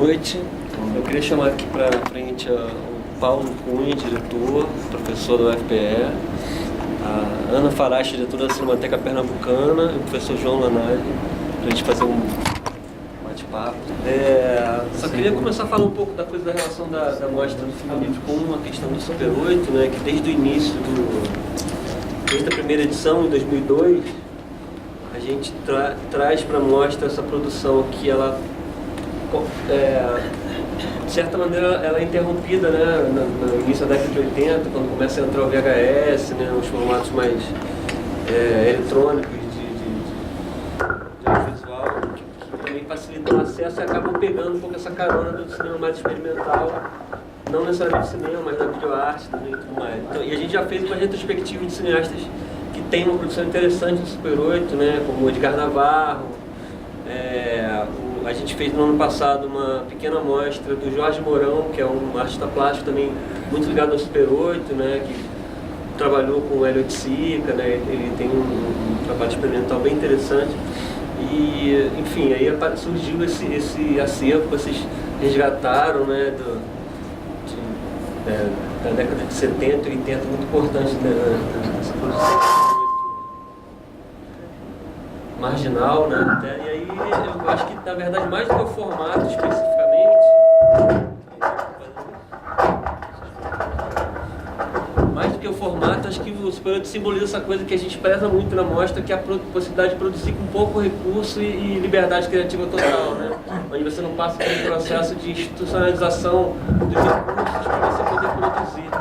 noite. Eu queria chamar aqui para frente o Paulo Cunha, diretor, professor do UFPE, a Ana Farache, diretora da Cinemateca Pernambucana, e o professor João Lanari, para a gente fazer um bate-papo. Só queria começar a falar um pouco da coisa da relação da mostra do filme livre com a questão do Super 8, né, que desde o início, desde a primeira edição, em 2002, a gente traz para a mostra essa produção que ela, de certa maneira, ela é interrompida, né, no início da década de 80, quando começa a entrar o VHS, né, os formatos mais eletrônicos de audiovisual, que também facilitam o acesso e acabam pegando um pouco essa carona do cinema mais experimental, não necessariamente cinema, mas da videoarte também e tudo mais. Então, e a gente já fez uma retrospectiva de cineastas que tem uma produção interessante do Super 8, né, como o Edgar Navarro. A gente fez no ano passado uma pequena amostra do Jorge Mourão, que é um artista plástico também muito ligado ao Super 8, né, que trabalhou com o Hélio Oiticica, né, ele tem um trabalho experimental bem interessante. E, enfim, aí surgiu esse acervo que vocês resgataram, né, da década de 70 e 80, muito importante, né, nessa produção marginal, né? E aí eu acho que, na verdade, mais do que o formato especificamente, acho que o Super 8 simboliza essa coisa que a gente preza muito na mostra, que é a possibilidade de produzir com pouco recurso e liberdade criativa total, né? Onde você não passa por um processo de institucionalização dos recursos para você poder produzir.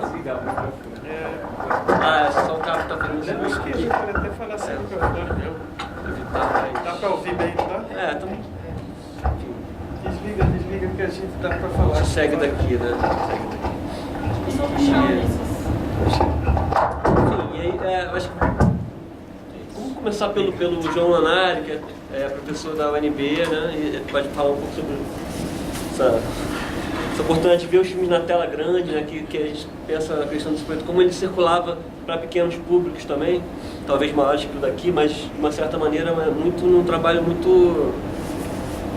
Desligar o microfone. É só o cabo que está fazendo isso. Eu esqueci, eu pode até falar sem microfone. Dá para ouvir bem, não dá? Desliga que a gente dá para falar. A gente segue daqui, né? Eu acho que vamos começar pelo João Lanari, que é professor da UNB, né? E pode falar um pouco sobre essa oportunidade de ver os filmes na tela grande, né? Que a gente pensa na questão do Super 8, como ele circulava para pequenos públicos também, talvez maiores que o daqui, mas de uma certa maneira num trabalho muito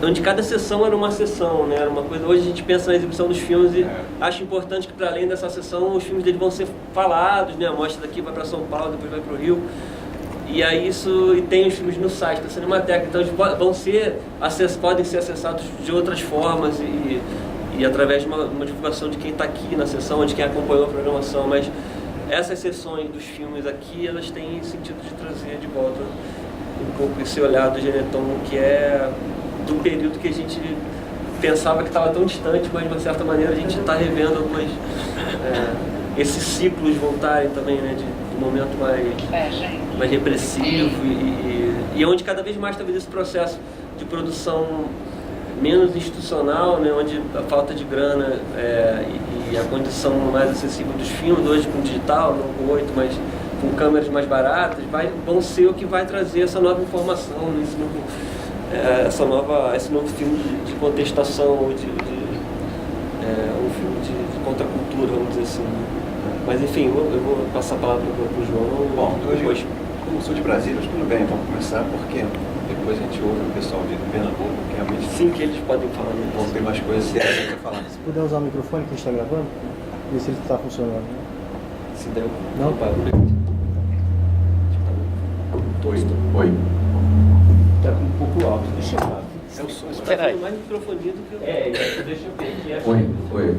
onde cada sessão era uma sessão, né? Era uma coisa. Hoje a gente pensa na exibição dos filmes e acho importante que, para além dessa sessão, os filmes deles vão ser falados, né? A mostra daqui vai para São Paulo, depois vai para o Rio. E aí e tem os filmes no site da Cinemateca, então eles podem ser acessados de outras formas e através de uma divulgação de quem está aqui na sessão, de quem acompanhou a programação. Mas essas sessões dos filmes aqui, elas têm sentido de trazer de volta um pouco esse olhar do Geneton, que é do período que a gente pensava que estava tão distante, mas de uma certa maneira a gente está revendo algumas esses ciclos voltarem também, né, de um momento mais repressivo e onde cada vez mais talvez esse processo de produção menos institucional, né, onde a falta de grana e a condição mais acessível dos filmes, hoje com digital, não com 8, mas com câmeras mais baratas, vão ser o que vai trazer essa nova informação, né, esse novo filme de contestação, um filme de contracultura, vamos dizer assim. Mas enfim, eu vou passar a palavra para o João. Bom, hoje, como sou de Brasília, mas tudo bem, vamos começar, porque depois a gente ouve o pessoal de Pernambuco, que realmente... Sim, que eles podem falar. Vão ter mais coisas sérias para falar. Se puder usar o microfone que a gente está gravando, ver se ele está funcionando. Se der, não? Oi. Está um pouco alto, deixa eu ver. É o som, está mais microfone do que o... Deixa eu ver aqui. Oi.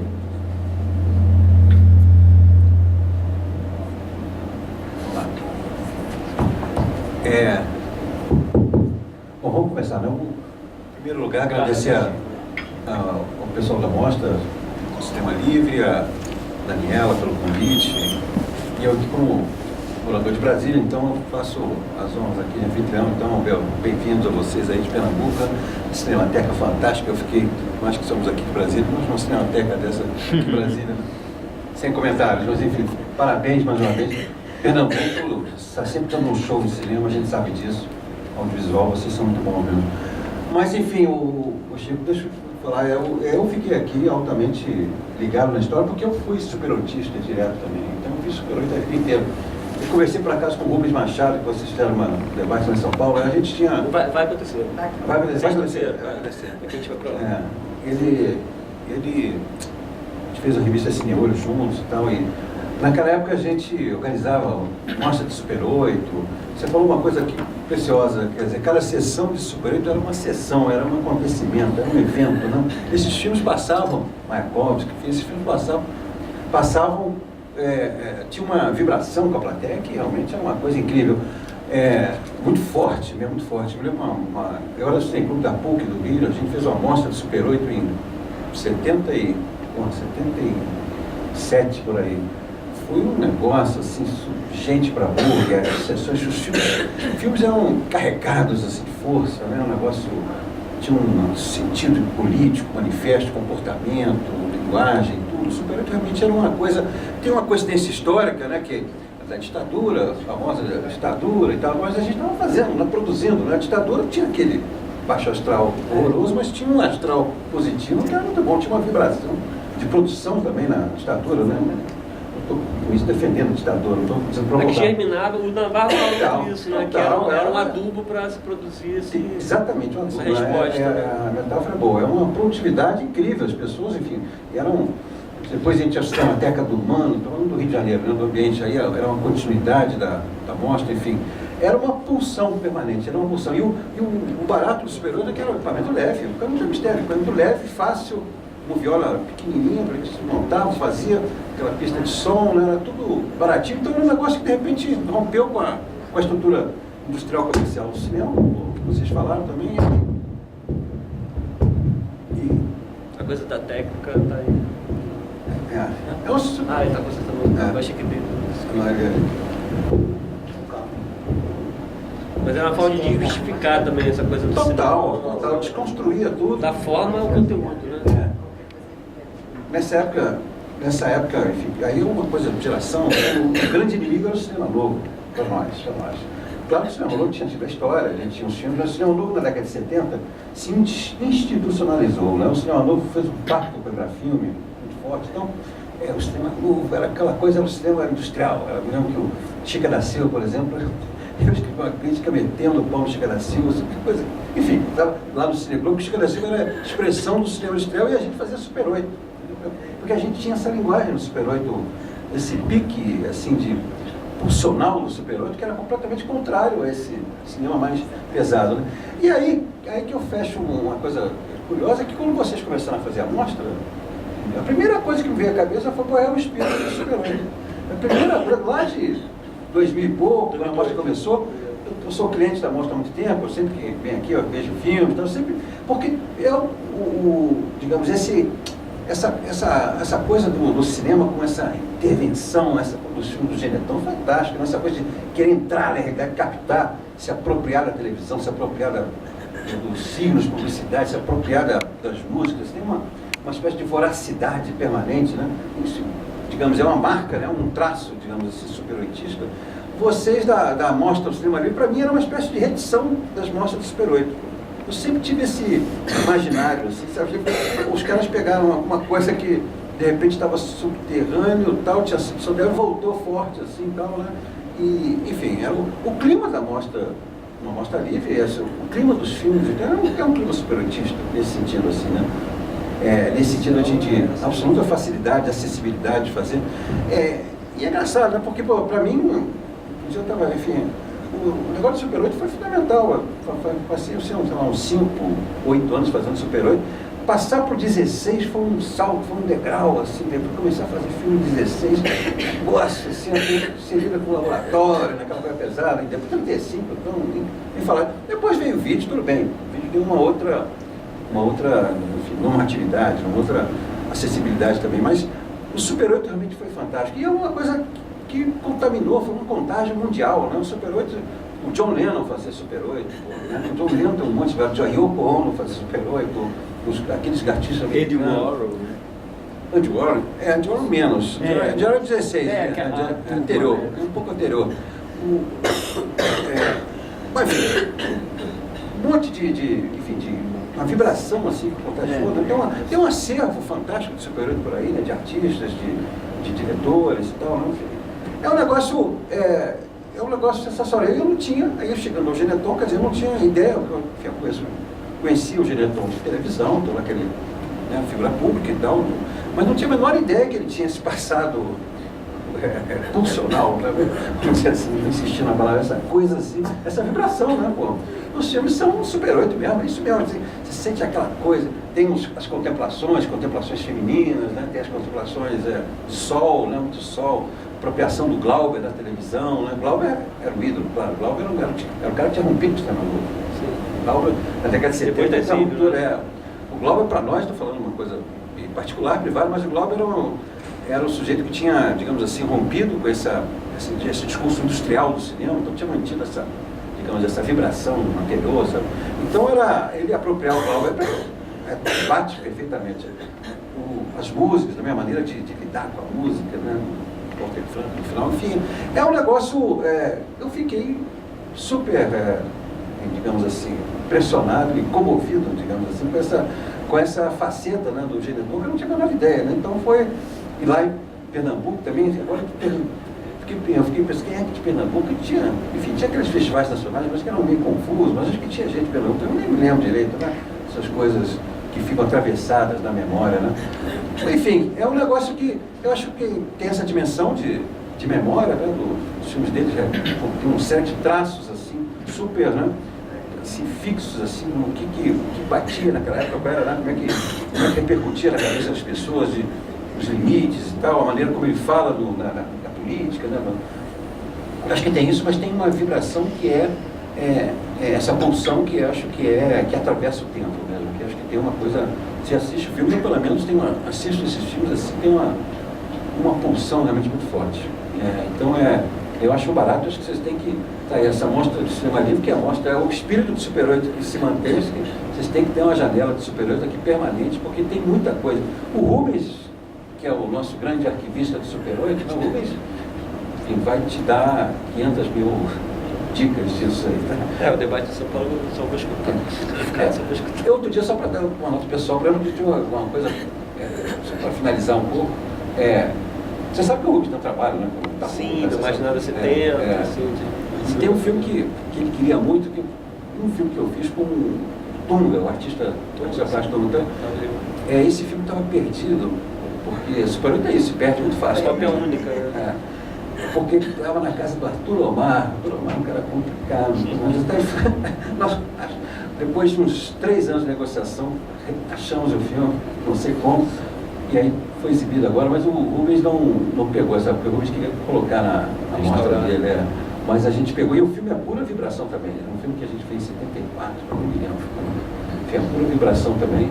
Bom, vamos começar, né? Em primeiro lugar, agradecer ao pessoal da mostra, do Cinema Livre, a Daniela pelo convite, e eu aqui como morador de Brasília, então eu faço as honras aqui de anfitrião. Então, bem-vindos a vocês aí de Pernambuco, Cinemateca fantástica. Eu acho que somos aqui de Brasília, mas uma Cinemateca dessa de Brasília, sem comentários, mas enfim, parabéns mais uma vez. Pernambuco está sempre dando um show de cinema, a gente sabe disso, audiovisual, vocês são muito bons mesmo. Mas enfim, o Chico, deixa eu falar, eu fiquei aqui altamente ligado na história, porque eu fui super-oitista direto também, então eu fiz super-8 a vida inteira. Eu conversei por acaso com o Rubens Machado, que vocês fizeram um debate lá em São Paulo, a gente tinha... Vai acontecer. Vai acontecer? Sexta-feira. Vai acontecer. É que a gente vai pra lá. Ele... A gente fez a revista Cine Olho juntos e tal, e naquela época a gente organizava mostra de Super 8. Você falou uma coisa aqui preciosa, quer dizer, cada sessão de Super 8 era uma sessão, era um acontecimento, era um evento, né? Esses filmes passavam, Mayakovsky, esses filmes passavam tinha uma vibração com a plateia que realmente era uma coisa incrível. Muito forte, mesmo muito forte. Eu lembro eu era do Cine Clube da PUC do Rio, a gente fez uma mostra de Super 8 em 77 por aí. Foi um negócio assim, gente para burger, as sessões, os filmes eram carregados assim, de força, né? Um negócio tinha um sentido político, manifesto, comportamento, linguagem, tudo. O Super 8 realmente era uma coisa. Tem uma coincidência histórica, né? Que a ditadura, a famosa ditadura e tal, mas a gente estava fazendo, produzindo, né? A ditadura tinha aquele baixo astral horroroso, mas tinha um astral positivo que era muito bom, tinha uma vibração de produção também na ditadura, né? Eu estou com isso defendendo a ditadura, não estou dizendo para voltar. Germinado, o Navarro falou isso, né? Que era um adubo para se produzir exatamente, um adubo. Essa resposta. A metáfora é boa, é uma produtividade incrível, as pessoas, enfim, eram... Depois a gente assistiu a Teca do Humano, falando do Rio de Janeiro, né, do ambiente, aí era uma continuidade da mostra, enfim. Era uma pulsão permanente, era uma pulsão. E o barato do Super 8 é que era um equipamento leve, não tinha mistério, equipamento leve, fácil, uma viola pequenininha, para que se montava, fazia aquela pista de som, né, era tudo baratinho. Então era um negócio que de repente rompeu com a estrutura industrial comercial do cinema, que vocês falaram também. A coisa da técnica está aí. Ele está consertando. Eu achei que dele. Mas era uma forma de justificar também essa coisa do Total, desconstruía tudo. Da forma ao conteúdo, né? Nessa época, enfim, aí uma coisa de geração, o grande inimigo era o cinema novo, para nós. Claro que o cinema novo tinha tido a história, a gente tinha uns filmes, mas o cinema novo na década de 70 se institucionalizou, né? O cinema novo fez um pacto com o filme muito forte, então o cinema novo, era aquela coisa, era o cinema industrial. Eu me lembro que o Chica da Silva, por exemplo, eu escrevi uma crítica metendo o pau no Chica da Silva, que coisa. Enfim, lá no Cine Globo, o Chica da Silva era a expressão do cinema industrial e a gente fazia Super 8. Porque a gente tinha essa linguagem no Super 8, esse pique assim, de pulsional no Super 8, que era completamente contrário a esse cinema mais pesado. Né? E aí que eu fecho uma coisa curiosa, é que quando vocês começaram a fazer a mostra, a primeira coisa que me veio à cabeça foi qual é o espírito do Super 8. A primeira, lá de 2000 e pouco, quando a mostra começou, eu sou cliente da mostra há muito tempo, eu sempre que venho aqui, eu vejo filmes, então sempre... Porque digamos, essa coisa do cinema com essa intervenção, dos filmes do gênero é tão fantástica, essa coisa de querer entrar na realidade, captar, se apropriar da televisão, se apropriar dos signos, publicidade, se apropriar das músicas, tem uma espécie de voracidade permanente, né? Isso, digamos, é uma marca, né? Um traço, digamos assim, super-oitista. Vocês da mostra do Cinema Livre, para mim, era uma espécie de reedição das mostras do Super 8. Eu sempre tive esse imaginário, assim, sabe? Os caras pegaram uma coisa que de repente estava subterrâneo, tal, tinha sido voltou forte, assim, tal, né? E, enfim, era o clima da mostra, uma mostra livre, o clima dos filmes, então, é um clima super-oitista, nesse sentido, assim, né? Nesse sentido de absoluta facilidade, acessibilidade de fazer. E é engraçado, né? Porque, para mim, eu estava, enfim, o negócio do Super 8 foi fundamental. Passei, sei lá, uns 5, 8 anos fazendo Super 8. Passar por 16 foi um salto, foi um degrau, assim, depois começar a fazer filme 16, gosto, assim, você lida com o laboratório, naquela coisa pesada, e depois 35, então, nem falar. Depois veio o vídeo, tudo bem, o vídeo deu uma outra enfim, normatividade, uma outra acessibilidade também, mas o Super 8 realmente foi fantástico. E é uma coisa que contaminou, foi uma contagem mundial, né? O Super 8, o John Lennon fazia Super 8, né? O John Lennon tem um monte de o Yoko Ono fazia Super 8, aqueles artistas americanos. Eddie Warhol, né? Andy Warhol menos. Andy Warhol 16, anterior, um pouco anterior. Mas, um monte de uma vibração assim, contagiosa. Tem um acervo fantástico de Super 8 por aí, né? De artistas, de diretores e tal. Né? É um negócio sensacional. Eu não tinha, aí chegando ao Geneton, quer dizer, eu não tinha ideia, eu conhecia o Geneton de televisão, toda aquele, né, figura pública e tal, mas não tinha a menor ideia que ele tinha esse passado pulsional, né? Vamos dizer assim, não insistir na palavra, essa coisa assim, essa vibração, né, pô? Os filmes são um Super 8 mesmo, é isso mesmo, assim, você sente aquela coisa, tem as contemplações femininas, né? Tem as contemplações do sol, né? Do sol, apropriação do Glauber da televisão, né? Glauber era o ídolo, claro, Glauber era o cara que tinha rompido o sistema Globo. Glauber, na década de 70, essa ruptura o Glauber, para nós, estou falando uma coisa particular, privada, mas o Glauber era um sujeito que tinha, digamos assim, rompido com esse discurso industrial do cinema, então tinha mantido essa vibração anterior, sabe? Então ele apropriar o Glauber bate perfeitamente as músicas, da minha maneira de lidar com a música, né? Walter Franco, no final, enfim, é um negócio, eu fiquei super, digamos assim, impressionado e comovido, digamos assim, com essa faceta, né, do Geneton, que eu não tinha a menor ideia, né? Então e lá em Pernambuco também, agora eu fiquei pensando, quem é que de Pernambuco? Tinha aqueles festivais nacionais, mas que eram meio confusos, mas acho que tinha gente de Pernambuco, eu nem me lembro direito, né? Essas coisas que ficam atravessadas na memória, né? Enfim, é um negócio que eu acho que tem essa dimensão de memória, né? Dos filmes dele, tem uma série de traços, assim, super, né? Assim, fixos, assim, no que batia naquela época, como é que repercutia na cabeça das pessoas, os limites e tal, a maneira como ele fala da política, né? Acho que tem isso, mas tem uma vibração que essa pulsão que eu acho que atravessa o tempo mesmo, que acho que tem uma coisa, você assiste filmes, eu pelo menos assisto esses filmes assim, tem uma pulsão realmente muito forte. Então eu acho barato, acho que vocês têm que essa mostra de cinema livre, que é o espírito do Super 8 que se mantém, vocês têm que ter uma janela de Super 8 aqui permanente, porque tem muita coisa. O Rubens, que é o nosso grande arquivista do Super 8, o Rubens, enfim, vai te dar 500 mil dicas disso aí, tá? O debate de São Paulo, só vou escutar. Outro dia, só para dar uma nota pessoal, para eu pedir uma coisa, só para finalizar um pouco, você sabe que o Rubens tem um trabalho, né? Sim, do Mais Nada 70, assim, tem um filme que ele queria muito, um filme que eu fiz com o Tunga, o artista plástico Tunga. Esse filme estava perdido, porque Super 8 é isso, se perde muito fácil. Cópia única, né? Porque ele estava na casa do Arthur Omar é um cara complicado. Nós, depois de uns 3 anos de negociação, achamos o filme, não sei como, e aí foi exibido agora, mas o Rubens não pegou essa, porque o Rubens queria colocar na mostra dele, mas a gente pegou, e o filme é pura vibração também, é um filme que a gente fez em 74, não me lembro, é pura vibração também,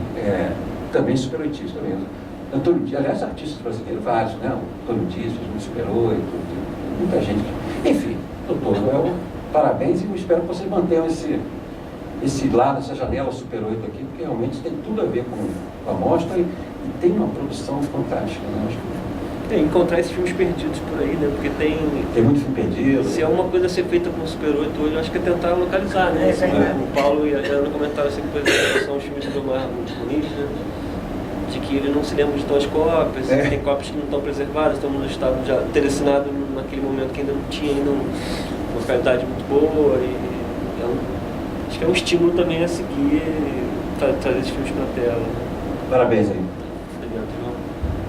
também Super 8ista mesmo. Antônio Dias, aliás, artistas brasileiros vários, né? O Antônio Dias fez muito Super 8, muita gente. Enfim, doutor, parabéns e eu espero que vocês mantenham esse lado, essa janela Super 8 aqui, porque realmente tem tudo a ver com a mostra e tem uma produção fantástica, né? Acho que encontrar esses filmes perdidos por aí, né? Porque tem muito filme perdido. Se é uma coisa a ser feita com o Super 8 hoje, eu acho que é tentar localizar, né? O Paulo e a Ana comentaram assim, por exemplo, são os filmes do Omar muito bonitos, né? De que ele não se lembra de todas as cópias, tem cópias que não estão preservadas, estão no estado já telecinado naquele momento que ainda não tinha uma qualidade muito boa. Acho que é um estímulo também a seguir trazer esses filmes para a tela. Né? Parabéns aí. Obrigado, João.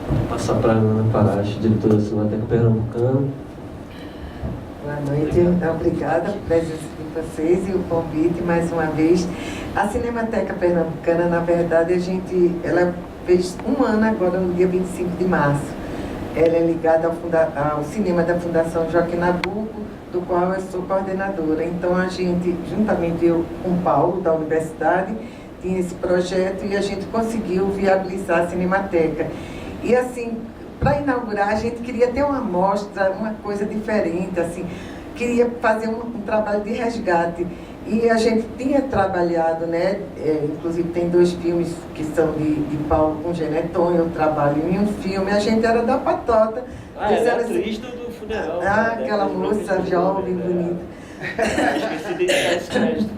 Vou passar para a Ana Parache, diretora da Cinemateca Pernambucana. Boa noite, obrigada pela presença de vocês e o convite mais uma vez. A Cinemateca Pernambucana, na verdade, ela fez 1 ano agora, no dia 25 de março. Ela é ligada ao cinema da Fundação Joaquim Nabuco, do qual eu sou coordenadora. Então, a gente, juntamente eu com o Paulo, da universidade, tinha esse projeto e a gente conseguiu viabilizar a Cinemateca. E, assim, para inaugurar, a gente queria ter uma mostra, uma coisa diferente, assim, queria fazer um trabalho de resgate. E a gente tinha trabalhado, né, inclusive tem 2 filmes que são de Paulo com Geneton, eu trabalho em um filme, a gente era da Patota. É a atriz do funeral. Aquela moça jovem, bonita. Esqueci de dar esse crédito.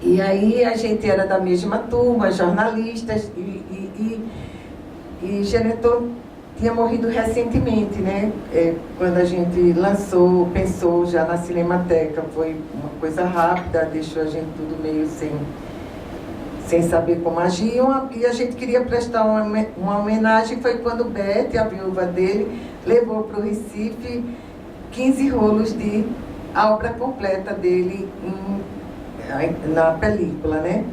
E aí a gente era da mesma turma, jornalistas, e Geneton tinha morrido recentemente, né? Quando a gente lançou, pensou já na Cinemateca, foi uma coisa rápida, deixou a gente tudo meio sem saber como agir. E a gente queria prestar uma homenagem, foi quando Beth, a viúva dele, levou para o Recife 15 rolos de a obra completa dele na película, né?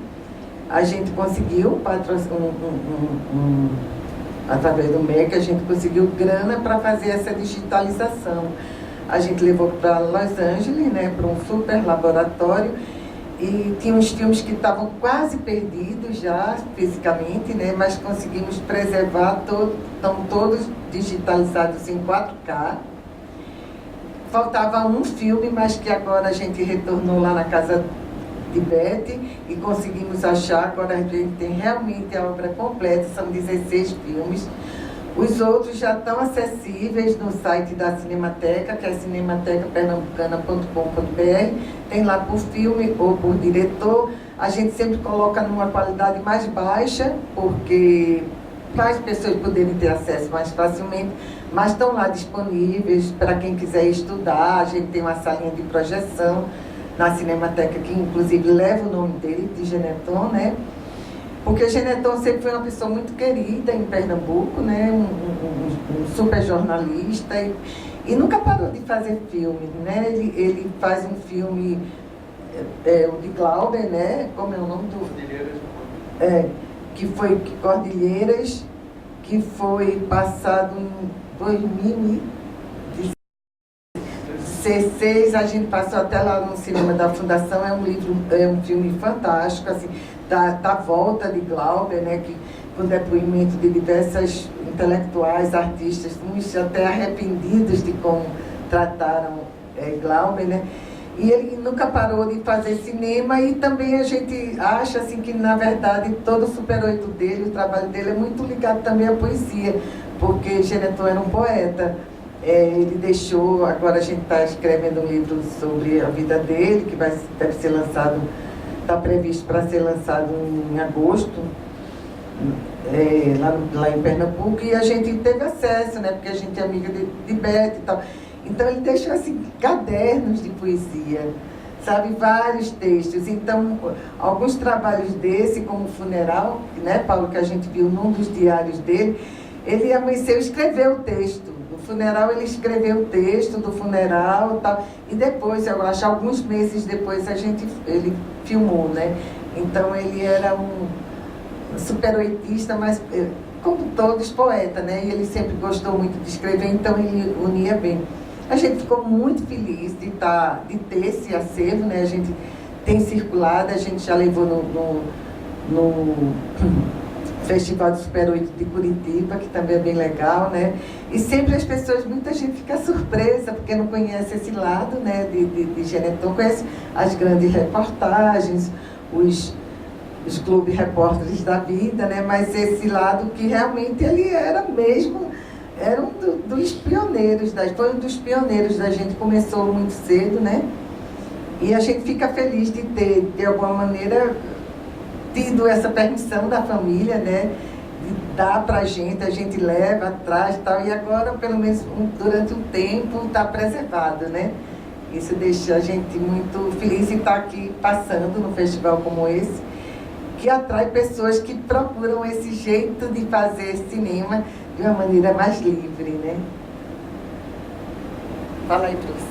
A gente conseguiu, através do MEC, a gente conseguiu grana para fazer essa digitalização. A gente levou para Los Angeles, né, para um super laboratório, e tinha uns filmes que estavam quase perdidos já, fisicamente, né, mas conseguimos preservar, estão todos digitalizados em 4K. Faltava um filme, mas que agora a gente retornou lá na casa de Beth e conseguimos achar. Agora a gente tem realmente a obra completa, são 16 filmes. Os outros já estão acessíveis no site da Cinemateca, que é cinematecapernambucana.com.br. Tem lá por filme ou por diretor. A gente sempre coloca numa qualidade mais baixa, porque para as pessoas poderem ter acesso mais facilmente, mas estão lá disponíveis para quem quiser estudar. A gente tem uma salinha de projeção na Cinemateca, que inclusive leva o nome dele, de Geneton, né? Porque Geneton sempre foi uma pessoa muito querida em Pernambuco, né? Um super jornalista e nunca parou de fazer filme, né? Ele faz um filme, o de Glauber, né? Como é o nome do... Cordilheiras. Que foi Cordilheiras, que foi passado em 2016, a gente passou até lá no cinema da Fundação. É um filme fantástico, assim, da volta de Glauber, né, que, com depoimento de diversas intelectuais, artistas, uns até arrependidos de como trataram Glauber, né? E ele nunca parou de fazer cinema, e também a gente acha assim, que, na verdade, todo o Super 8 dele, o trabalho dele é muito ligado também à poesia, porque Geneton era um poeta. Ele deixou, agora a gente está escrevendo um livro sobre a vida dele, que deve ser lançado, está previsto para ser lançado em agosto, lá em Pernambuco, e a gente teve acesso, né, porque a gente é amiga de Beth e tal. Então ele deixou assim, cadernos de poesia, sabe, vários textos. Então, alguns trabalhos desse, como Funeral, né, Paulo, que a gente viu num dos diários dele, ele amanheceu e escreveu o texto. No Funeral ele escreveu o texto do funeral e tal. E depois, eu acho, alguns meses depois, ele filmou, né? Então ele era um super oitista, mas como todos, poeta, né? E ele sempre gostou muito de escrever, então ele unia bem. A gente ficou muito feliz de ter esse acervo, né? A gente tem circulado, a gente já levou no Festival do Super 8 de Curitiba, que também é bem legal, né? E sempre as pessoas, muita gente fica surpresa, porque não conhece esse lado, né, de Geneton, conhece as grandes reportagens, os clubes repórteres da vida, né? Mas esse lado que realmente ele era mesmo... Era dos pioneiros, foi um dos pioneiros da gente, começou muito cedo, né? E a gente fica feliz de ter, de alguma maneira, tido essa permissão da família, né? De dar pra gente, a gente leva atrás e tal, e agora, pelo menos durante um tempo, está preservado, né? Isso deixa a gente muito feliz de estar aqui passando num festival como esse, que atrai pessoas que procuram esse jeito de fazer cinema de uma maneira mais livre, né? Fala aí, professor.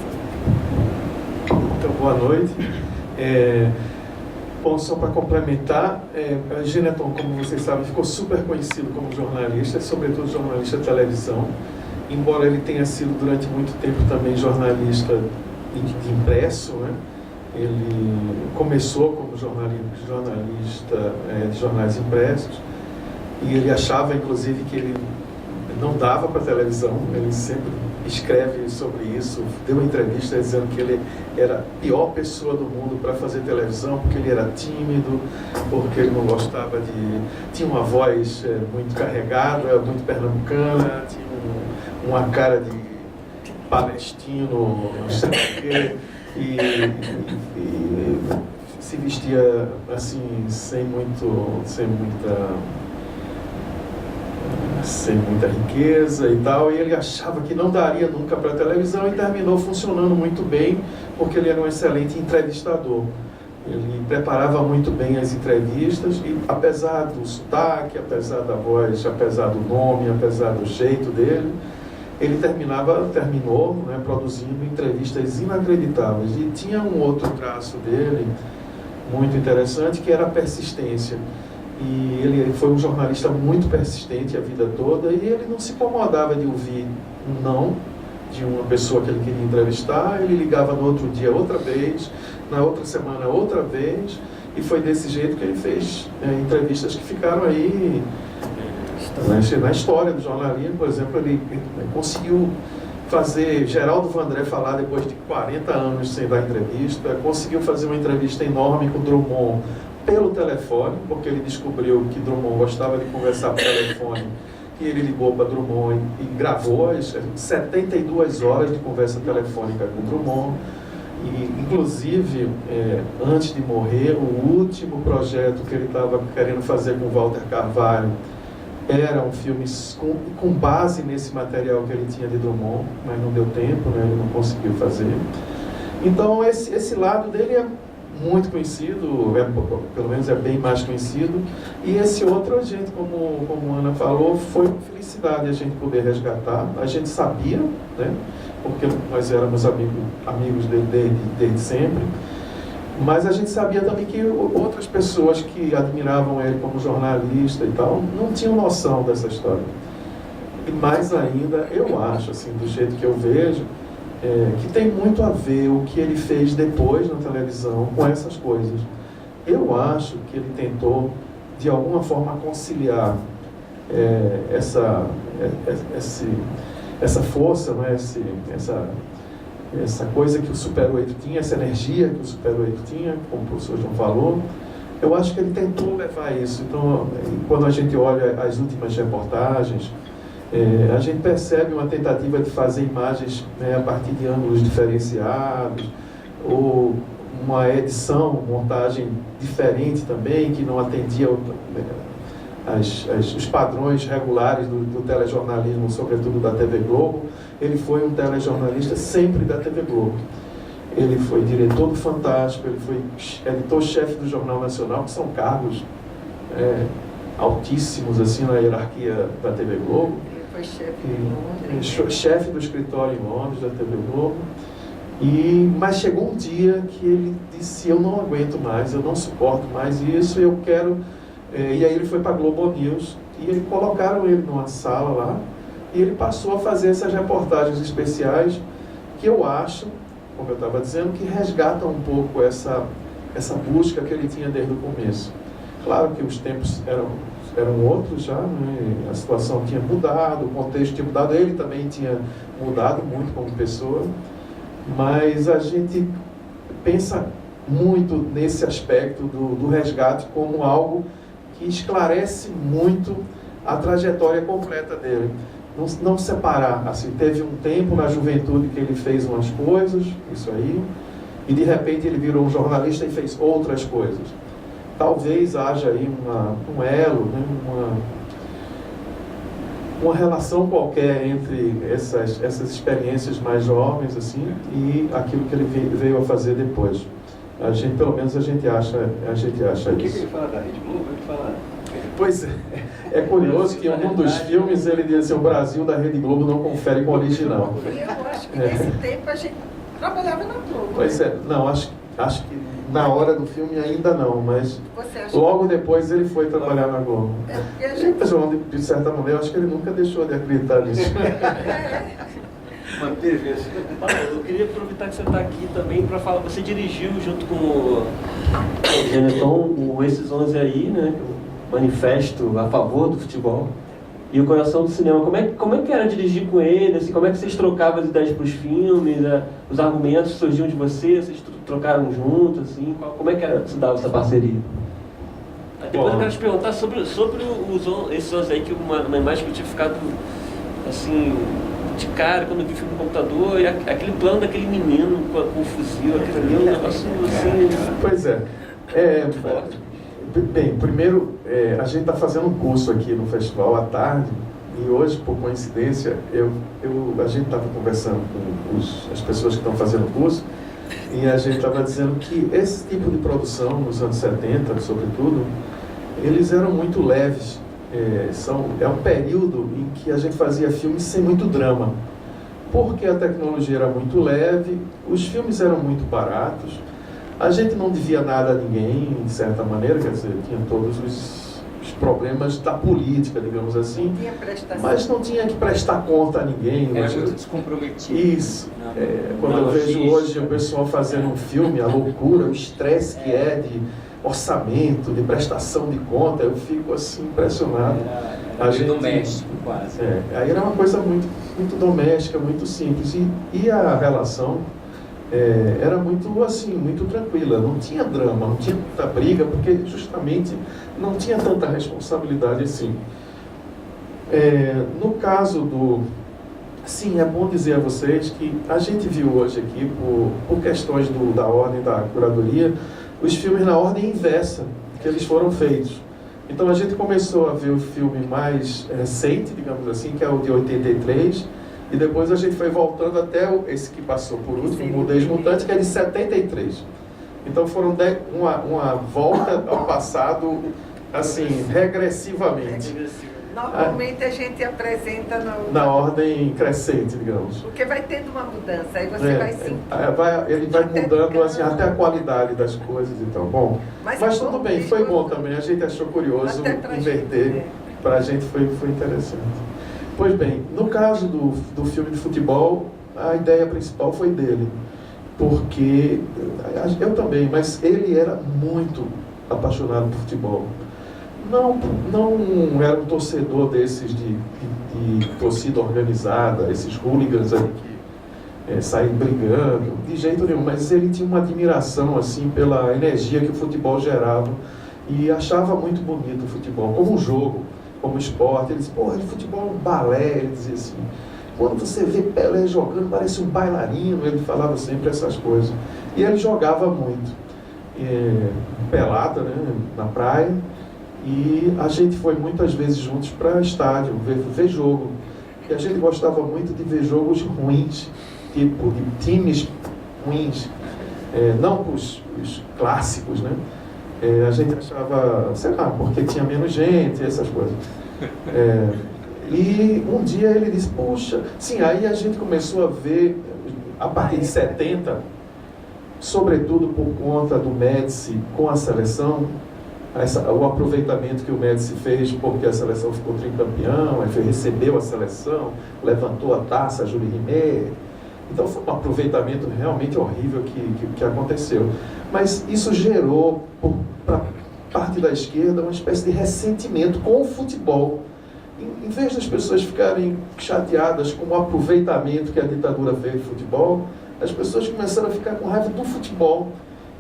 Então, boa noite. Bom, só para complementar, Geneton, como vocês sabem, ficou super conhecido como jornalista, sobretudo jornalista de televisão, embora ele tenha sido durante muito tempo também jornalista de impresso, né? Ele começou como jornalista de jornais impressos, e ele achava, inclusive, que ele não dava para televisão. Ele sempre escreve sobre isso, deu uma entrevista dizendo que ele era a pior pessoa do mundo para fazer televisão, porque ele era tímido, porque ele não gostava tinha uma voz muito carregada, muito pernambucana, tinha uma cara de palestino, não sei o quê, e se vestia assim, sem muita sem muita riqueza e tal, e ele achava que não daria nunca para a televisão e terminou funcionando muito bem, porque ele era um excelente entrevistador. Ele preparava muito bem as entrevistas e, apesar do sotaque, apesar da voz, apesar do nome, apesar do jeito dele, ele terminou, né, produzindo entrevistas inacreditáveis. E tinha um outro traço dele muito interessante, que era a persistência. E ele foi um jornalista muito persistente a vida toda, e ele não se incomodava de ouvir um não de uma pessoa que ele queria entrevistar. Ele ligava no outro dia outra vez, na outra semana outra vez, e foi desse jeito que ele fez entrevistas que ficaram aí na história do jornalismo. Por exemplo, ele conseguiu fazer Geraldo Vandré falar depois de 40 anos sem dar entrevista, conseguiu fazer uma entrevista enorme com Drummond pelo telefone, porque ele descobriu que Drummond gostava de conversar por telefone, e ele ligou para Drummond e gravou as 72 horas de conversa telefônica com Drummond. E, inclusive, antes de morrer, o último projeto que ele estava querendo fazer com Walter Carvalho era um filme com base nesse material que ele tinha de Drummond, mas não deu tempo, né? Ele não conseguiu fazer. Então, esse lado dele é muito conhecido, pelo menos é bem mais conhecido, e esse outro, a gente, como a Ana falou, foi uma felicidade a gente poder resgatar. A gente sabia, né? Porque nós éramos amigos dele desde sempre, mas a gente sabia também que outras pessoas que admiravam ele como jornalista e tal, não tinham noção dessa história. E mais ainda, eu acho, assim, do jeito que eu vejo, que tem muito a ver o que ele fez depois na televisão com essas coisas. Eu acho que ele tentou, de alguma forma, conciliar essa força, né? Essa coisa que o Super 8 tinha, essa energia que o Super 8 tinha, como o professor João falou. Eu acho que ele tentou levar isso. Então, quando a gente olha as últimas reportagens, a gente percebe uma tentativa de fazer imagens, né, a partir de ângulos diferenciados, ou uma edição, montagem diferente também, que não atendia os padrões regulares do telejornalismo, sobretudo da TV Globo. Ele foi um telejornalista sempre da TV Globo. Ele foi diretor do Fantástico, ele foi editor-chefe do Jornal Nacional, que são cargos altíssimos assim na hierarquia da TV Globo. Foi chefe em Londres. Chefe do escritório em Londres da TV Globo. Mas chegou um dia que ele disse: eu não aguento mais, eu não suporto mais isso, eu quero... E aí ele foi para a Globo News, e colocaram ele numa sala lá, e ele passou a fazer essas reportagens especiais, que eu acho, como eu estava dizendo, que resgatam um pouco essa busca que ele tinha desde o começo. Claro que os tempos eram outros já, né? A situação tinha mudado, o contexto tinha mudado, ele também tinha mudado muito como pessoa, mas a gente pensa muito nesse aspecto do resgate como algo que esclarece muito a trajetória completa dele. Não separar, assim, teve um tempo na juventude que ele fez umas coisas, isso aí, e de repente ele virou um jornalista e fez outras coisas. Talvez haja aí um elo, né, uma relação qualquer entre essas experiências mais jovens assim, e aquilo que ele veio a fazer depois. Pelo menos a gente acha isso. O que ele fala da Rede Globo? Ele fala... Pois é curioso que em um dos filmes ele diz assim: o Brasil da Rede Globo não confere com o original. Eu acho que nesse tempo a gente trabalhava na Globo. Pois é, não, acho que na hora do filme ainda não, mas logo depois ele foi trabalhar na Globo. Porque a gente... De certa maneira, eu acho que ele nunca deixou de acreditar nisso. Manteve isso. Eu queria aproveitar que você está aqui também para falar. Você dirigiu junto com o Geneton o Esses 11 aí, né? O manifesto a favor do futebol. E o Coração do Cinema. Como é que era dirigir com ele? Assim, como é que vocês trocavam as ideias para os filmes? Os argumentos surgiam de vocês trocaram juntos? Assim, como é que se dava essa parceria? Depois eu quero te perguntar sobre esses 11 aí, que uma imagem que eu tinha ficado assim... de cara, quando eu vi o filme no computador, e aquele plano daquele menino com o fuzil, aquele ali é um negócio assim... Pois é. Bem, primeiro, a gente está fazendo um curso aqui no festival à tarde, e hoje, por coincidência, a gente estava conversando com as pessoas que estão fazendo o curso, e a gente estava dizendo que esse tipo de produção, nos anos 70, sobretudo, eles eram muito leves. É um período em que a gente fazia filmes sem muito drama, porque a tecnologia era muito leve, os filmes eram muito baratos, a gente não devia nada a ninguém, de certa maneira, quer dizer, tinha todos os problemas da política, digamos assim, Não tinha prestação. mas não tinha que prestar conta a ninguém. Era muito descomprometido. Isso. Quando eu vejo hoje o pessoal fazendo um filme, a loucura, o estresse que é de orçamento, de prestação de conta, eu fico assim impressionado. Era doméstico, quase. Aí era uma coisa muito, muito doméstica, muito simples. E a relação era muito assim, muito tranquila. Não tinha drama, não tinha muita briga, porque justamente não tinha tanta responsabilidade assim. No caso do... Sim, é bom dizer a vocês que a gente viu hoje aqui, por questões da ordem da curadoria, os filmes na ordem inversa que eles foram feitos. Então a gente começou a ver o filme mais recente, digamos assim, que é o de 83, e depois a gente foi voltando até esse que passou por último, o Desmutante, que é de 73. Então foram uma volta ao passado, assim, regressivamente. Normalmente a gente apresenta na ordem crescente, digamos. Porque vai tendo uma mudança, aí você vai sentir. Ele vai mudando assim, até a qualidade das coisas e tal. Bom, mas tudo bem, foi bom também. A gente achou curioso inverter. Para a gente foi interessante. Pois bem, no caso do filme de futebol, a ideia principal foi dele. Porque eu também, mas ele era muito apaixonado por futebol. Não era um torcedor desses de torcida organizada, esses hooligans aí que saem brigando, de jeito nenhum, mas ele tinha uma admiração assim pela energia que o futebol gerava e achava muito bonito o futebol, como um jogo, como esporte. Ele disse, o futebol é um balé, ele dizia assim, quando você vê Pelé jogando, parece um bailarino, ele falava sempre essas coisas. E ele jogava muito, pelada, né, na praia. E a gente foi muitas vezes juntos para estádio, ver jogo. E a gente gostava muito de ver jogos ruins, tipo de times ruins, não os clássicos, né? A gente achava, sei lá, porque tinha menos gente, essas coisas. E um dia ele disse, puxa, sim, aí a gente começou a ver, a partir de 70, sobretudo por conta do Médici com a seleção, o aproveitamento que o Médici fez, porque a seleção ficou tricampeão, aí recebeu a seleção, levantou a taça, a Jules Rimet. Então foi um aproveitamento realmente horrível que aconteceu. Mas isso gerou, para parte da esquerda, uma espécie de ressentimento com o futebol. Em vez das pessoas ficarem chateadas com o aproveitamento que a ditadura fez do futebol, as pessoas começaram a ficar com raiva do futebol.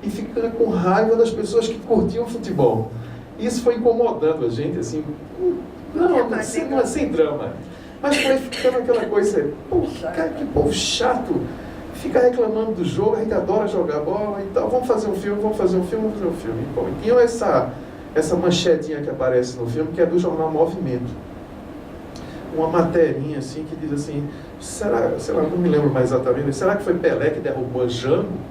E ficando com raiva das pessoas que curtiam futebol. Isso foi incomodando a gente, assim, sem drama. Mas foi ficando aquela coisa, cara, que povo chato, fica reclamando do jogo, a gente adora jogar bola e tal, vamos fazer um filme. Bom, e tinha essa manchetinha que aparece no filme, que é do jornal Movimento. Uma materinha assim, que diz assim, será, não me lembro mais exatamente, será que foi Pelé que derrubou Jango?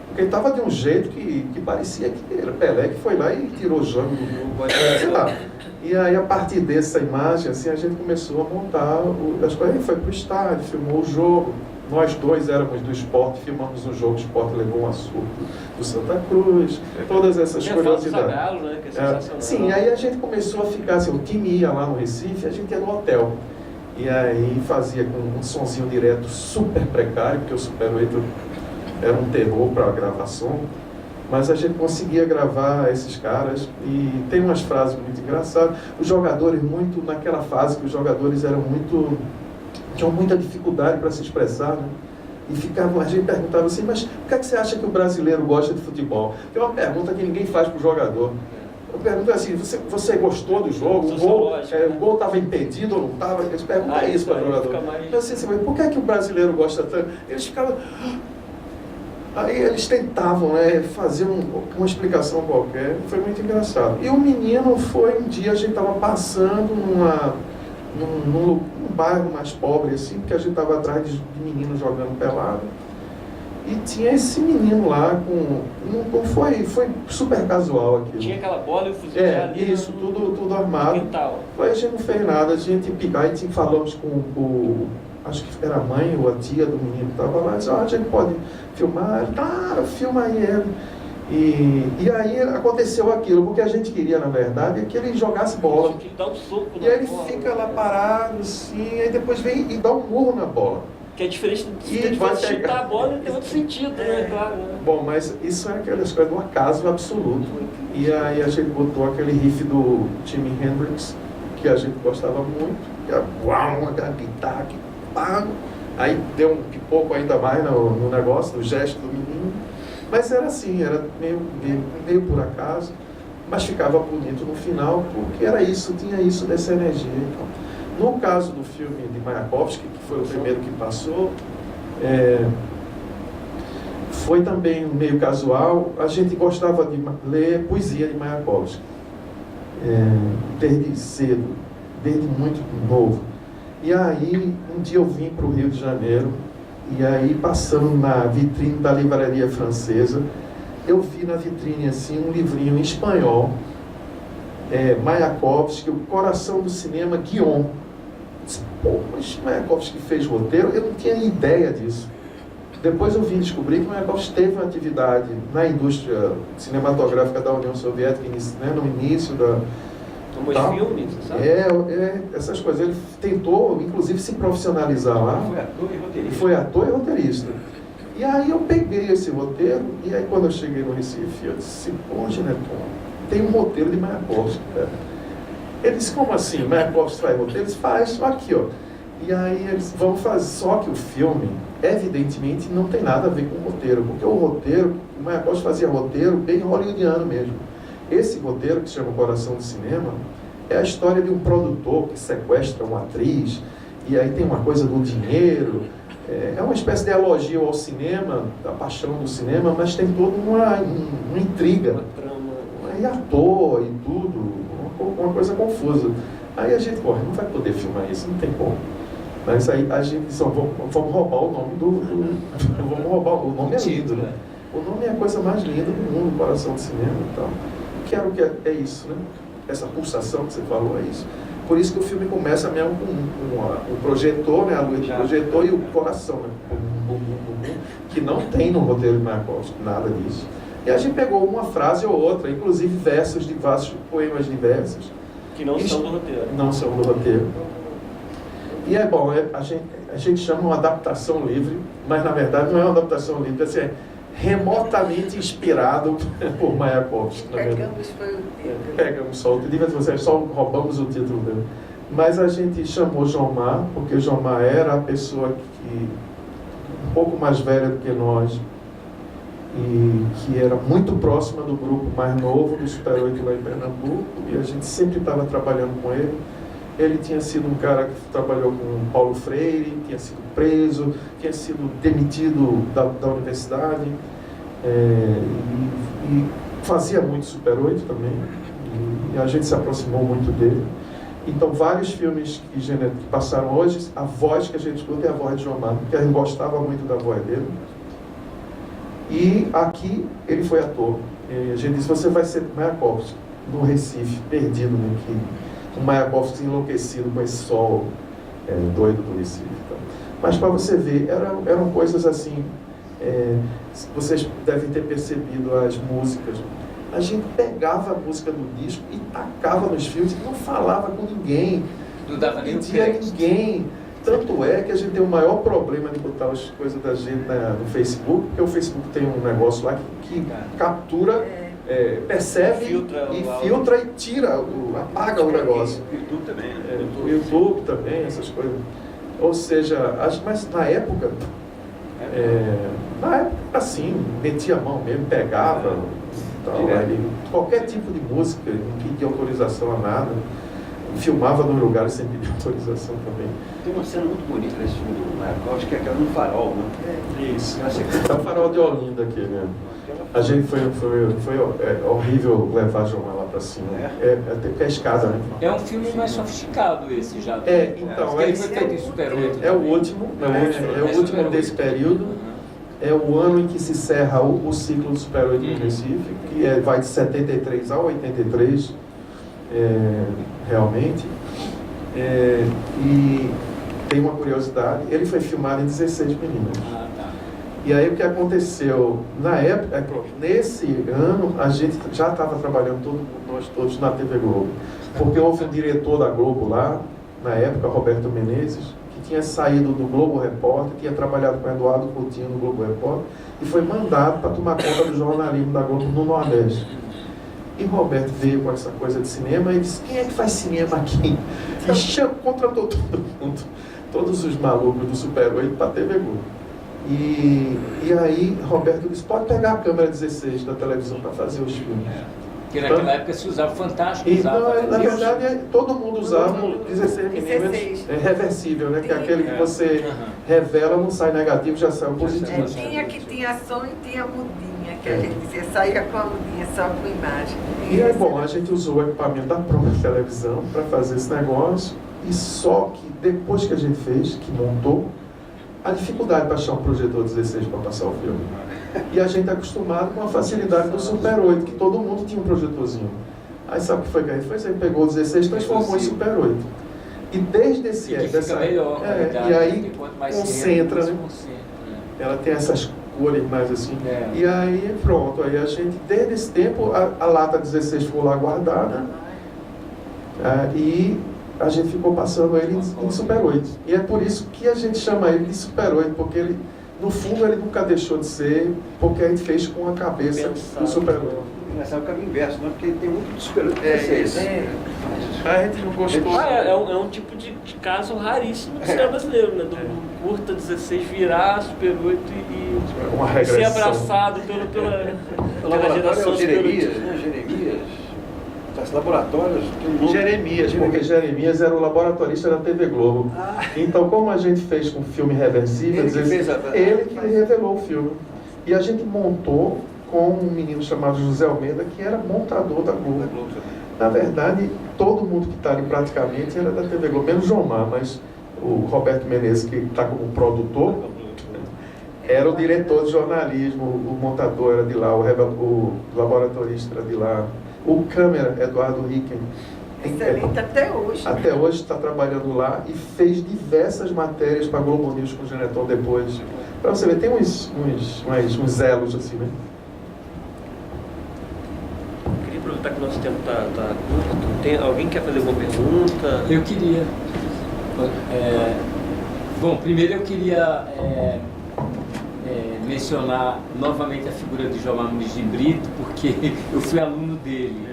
Porque ele estava de um jeito que parecia que era Pelé que foi lá e tirou Jango do sei lá. E aí, a partir dessa imagem, assim, a gente começou a montar as coisas. Ele foi para o estádio, filmou o jogo. Nós dois éramos do esporte, filmamos o jogo, o esporte levou um assunto do Santa Cruz, todas essas curiosidades. Galo, né, que é sensacional. Sim, aí a gente começou a ficar assim, o time ia lá no Recife, a gente ia no hotel. E aí fazia com um sonzinho direto super precário, porque o Super 8 era um terror para gravar som, mas a gente conseguia gravar esses caras e tem umas frases muito engraçadas. Os jogadores, muito naquela fase que os jogadores tinham muita dificuldade para se expressar, né? E a gente perguntava assim, mas por que você acha que o brasileiro gosta de futebol? Que é uma pergunta que ninguém faz para o jogador. Eu pergunto assim, você gostou do jogo? O gol estava impedido ou não estava? Eles perguntam isso para o jogador. Então, assim, mas por que o brasileiro gosta tanto? Eles ficavam... Aí eles tentavam, né, fazer uma explicação qualquer, foi muito engraçado. E o menino foi, um dia a gente estava passando num bairro mais pobre, assim, porque a gente estava atrás de meninos jogando pelado. E tinha esse menino lá não foi super casual aquilo. Tinha aquela bola e o fuzil já ali isso, tudo armado. quintal. Aí a gente não fez nada, a gente falamos com acho que era a mãe ou a tia do menino que estava lá, disse, a gente pode filmar? Claro, filma aí ele. E aí aconteceu aquilo, porque a gente queria, na verdade, que ele jogasse bola. Que dá um soco E aí ele fica lá parado, assim, aí depois vem e dá um murro na bola. Que é diferente E de vai você chutar pegar. a bola e tem outro sentido, né? Claro. Né? Bom, mas isso é aquelas coisas do acaso absoluto. E aí a gente botou aquele riff do Jimi Hendrix, que a gente gostava muito, que é uau, aquela guitarra que pago. Aí deu um pipoco ainda mais no negócio, no gesto do menino. Mas era assim, era meio por acaso, mas ficava bonito no final, porque era isso, tinha isso dessa energia. Então, no caso do filme de Mayakovsky, que foi o primeiro que passou, foi também meio casual. A gente gostava de ler poesia de Mayakovsky, desde cedo, desde muito novo. E aí, um dia eu vim para o Rio de Janeiro, e aí, passando na vitrine da livraria francesa, eu vi na vitrine assim um livrinho em espanhol, Mayakovsky, O Coração do Cinema, Guion. Pô, mas Mayakovsky fez roteiro? Eu não tinha ideia disso. Depois eu vim descobrir que Mayakovsky teve uma atividade na indústria cinematográfica da União Soviética, né, no início da... Tomou filmes, sabe? Essas coisas. Ele tentou, inclusive, se profissionalizar lá. Foi ator e roteirista. Foi ator e roteirista. E aí eu peguei esse roteiro, e aí quando eu cheguei no Recife, eu disse, pô, Geneton, tem um roteiro de Mayakovsky, cara. Ele disse, como assim? Mayakovsky faz roteiro? Eles faz, só aqui, ó. E aí eles vão fazer, só que o filme, evidentemente, não tem nada a ver com o roteiro, porque o roteiro, o Mayakovsky fazia roteiro bem hollywoodiano mesmo. Esse roteiro, que se chama Coração do Cinema, é a história de um produtor que sequestra uma atriz, e aí tem uma coisa do dinheiro, é uma espécie de elogio ao cinema, da paixão do cinema, mas tem toda uma intriga, Uma trama. e ator e tudo, uma coisa confusa. Aí a gente, não vai poder filmar isso, não tem como. Mas aí a gente disse, vamos roubar o nome vamos roubar, o nome é lindo, né? O nome é a coisa mais linda do mundo, Coração do Cinema e tal. Que é isso, né? Essa pulsação que você falou é isso. Por isso que o filme começa mesmo com o projetor, né? A luz do projetor e o coração, né? Que não tem no roteiro de Mayakovsky, nada disso. E a gente pegou uma frase ou outra, inclusive versos de vários poemas diversos. Que não são do roteiro. Não são do roteiro. E a gente chama uma adaptação livre, mas na verdade não é uma adaptação livre, assim, é remotamente inspirado por Mayakovsky. Pegamos só o título, só roubamos o título dele. Mas a gente chamou João Mar, porque João Mar era a pessoa que um pouco mais velha do que nós, e que era muito próxima do grupo mais novo do Super 8 lá em Pernambuco, e a gente sempre estava trabalhando com ele. Ele tinha sido um cara que trabalhou com Paulo Freire, tinha sido preso, tinha sido demitido da universidade, e fazia muito Super 8 também, e a gente se aproximou muito dele. Então, vários filmes que passaram hoje, a voz que a gente escuta é a voz de João Mar, porque a gente gostava muito da voz dele. E aqui ele foi ator. E a gente disse, você vai ser Mayakovsky, no Recife, perdido aqui. O Mayakovsky enlouquecido com esse sol doido do Recife. Então. Mas para você ver, eram coisas assim, vocês devem ter percebido as músicas. A gente pegava a música do disco e tacava nos filmes e não falava com ninguém. Não dava nem o pedia crédito. Ninguém. Tanto é que a gente tem o maior problema de botar as coisas da gente no Facebook, porque o Facebook tem um negócio lá que captura, percebe filtra e tira, apaga o negócio. O YouTube também, né? O YouTube também, essas coisas. Ou seja, mas na época, assim, metia a mão mesmo, pegava, tal, aí, qualquer tipo de música, não pedia autorização a nada. filmava nos lugares sem pedir autorização também. Tem uma cena muito bonita nesse filme do Marco, acho que é aquela no farol, né? Isso. É o farol de Olinda aqui, né? A gente foi horrível levar João lá pra cima. Até porque é escada, né? É um filme mais sofisticado esse já. Então, ele foi feito em Super 8. é o último Super desse 8. período. É o ano em que se encerra o ciclo do Super 8 no Recife, que vai de 73 a 83, realmente. E tem uma curiosidade, ele foi filmado em 16 meninas. Ah, tá. E aí o que aconteceu, na época, nesse ano, a gente já estava trabalhando, nós todos, na TV Globo. Porque houve um diretor da Globo lá, na época, Roberto Menezes, que tinha saído do Globo Repórter, tinha trabalhado com Eduardo Coutinho no Globo Repórter, e foi mandado para tomar conta do jornalismo da Globo no Nordeste. E Roberto veio com essa coisa de cinema e disse, quem é que faz cinema aqui? E contratou todo mundo, todos os malucos do Super 8 para a TV Globo. E aí Roberto disse, pode pegar a câmera 16 da televisão para fazer os filmes. Porque naquela época se usava Fantástico. Na verdade, todo mundo usava 16 mm reversível, né? Que é aquele que você revela, não sai negativo, já sai positivo. Tinha som e tinha mudinha, que a gente dizia, saía com a mudinha, só com imagem. E aí, bom, a gente usou o equipamento da própria televisão para fazer esse negócio, e só que depois que a gente fez, que montou, a dificuldade para achar um projetor 16 para passar o filme. E a gente é acostumado com a facilidade do Super 8, que todo mundo tinha um projetorzinho. Aí sabe o que foi que a gente fez? A gente pegou o 16 e transformou em Super 8. E desde esse... melhor, e aí concentra, né? Ela tem essas cores mais assim. E aí pronto, aí a gente, desde esse tempo, a lata 16 ficou lá guardada. E a gente ficou passando ele em Super 8. E é por isso que a gente chama ele de Super 8, porque ele, no fundo, ele nunca deixou de ser, porque a gente fez com a cabeça do Super 8. Engraçado o caminho inverso, né? Porque tem muito de Super 8. A gente não gostou. É um tipo de caso raríssimo do cinema brasileiro, né? Do curta 16 virar Super 8 e ser abraçado pela geração Jeremias, né? Jeremias. Os laboratórios tem um nome. Jeremias, porque Jeremias era o laboratorista da TV Globo. Então, como a gente fez com o filme reversível, ele que revelou o filme. E a gente montou com um menino chamado José Almeida, que era montador da Globo. Na verdade, todo mundo que está ali praticamente era da TV Globo, menos João Mar, mas o Roberto Menezes, que está como produtor, era o diretor de jornalismo, o montador era de lá, o laboratorista era de lá. O câmera, Eduardo Ricken, excelente até hoje. Até hoje está trabalhando lá e fez diversas matérias para Globo News com o Geneton depois. Para você ver, tem uns elos assim, né? Queria aproveitar que o nosso tempo está curto. Tem alguém que quer fazer alguma pergunta? Eu queria. Bom, primeiro eu queria mencionar novamente a figura de Jomar Muniz de Brito, porque eu fui aluno dele.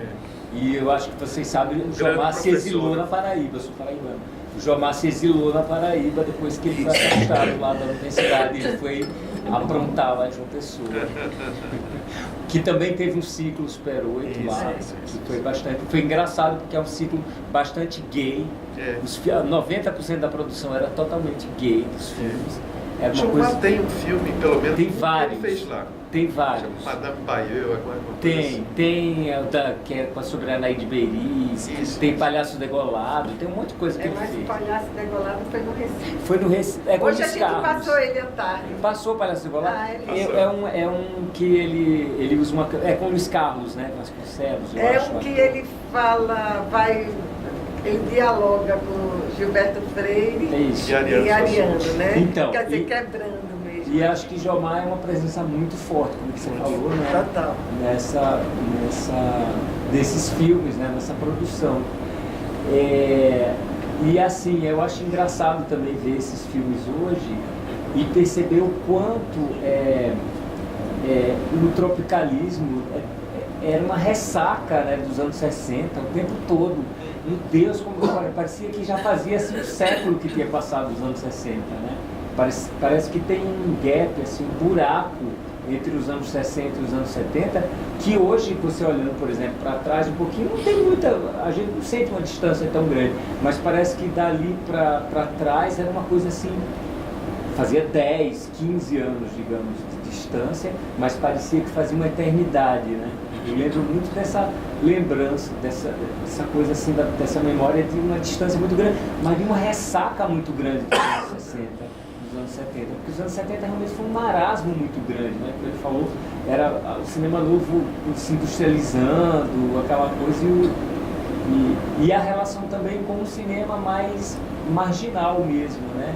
E eu acho que vocês sabem, o Jomar se exilou na Paraíba, eu sou paraibano. O Jomar se exilou na Paraíba depois que ele foi afastado lá da universidade, ele foi aprontar lá em João Pessoa. Que também teve um ciclo Super 8 lá, que foi engraçado porque é um ciclo bastante gay. 90% da produção era totalmente gay dos filmes. Jomar tem um filme, pelo menos, tem vários, ele fez lá. Tem vários. Madame Bayeux, tem que é com a sobre a Anaíde Beiris, tem Palhaço Degolado, tem um monte de coisa que ele fez. Mas o Palhaço Degolado foi no Recife. Foi no Recife. Hoje a gente passou ele à tarde. Passou o Palhaço Degolado? É um que ele usa uma... É com o Luiz Carlos, né? Vasconcelos, que ele fala, ele dialoga com Gilberto Freire e Ariano, né? Então, quer dizer, quebrando mesmo. E acho que Jomar é uma presença muito forte, como você falou, né? Total. Desses filmes, né? Nessa produção. E assim, eu acho engraçado também ver esses filmes hoje e perceber o quanto o tropicalismo era uma ressaca, né, dos anos 60, o tempo todo. Meu Deus, como parecia que já fazia assim, um século que tinha passado os anos 60, né? Parece que tem um gap, assim, um buraco entre os anos 60 e os anos 70, que hoje, você olhando, por exemplo, para trás um pouquinho, não tem muita, a gente não sente uma distância tão grande, mas parece que dali para trás era uma coisa assim, fazia 10, 15 anos, digamos, de distância, mas parecia que fazia uma eternidade, né? Eu lembro muito dessa lembrança, dessa coisa assim, dessa memória de uma distância muito grande, mas de uma ressaca muito grande dos anos 60, dos anos 70, porque os anos 70 realmente foi um marasmo muito grande, né? Como ele falou, era o cinema novo se industrializando, aquela coisa, e a relação também com o cinema mais marginal mesmo, né?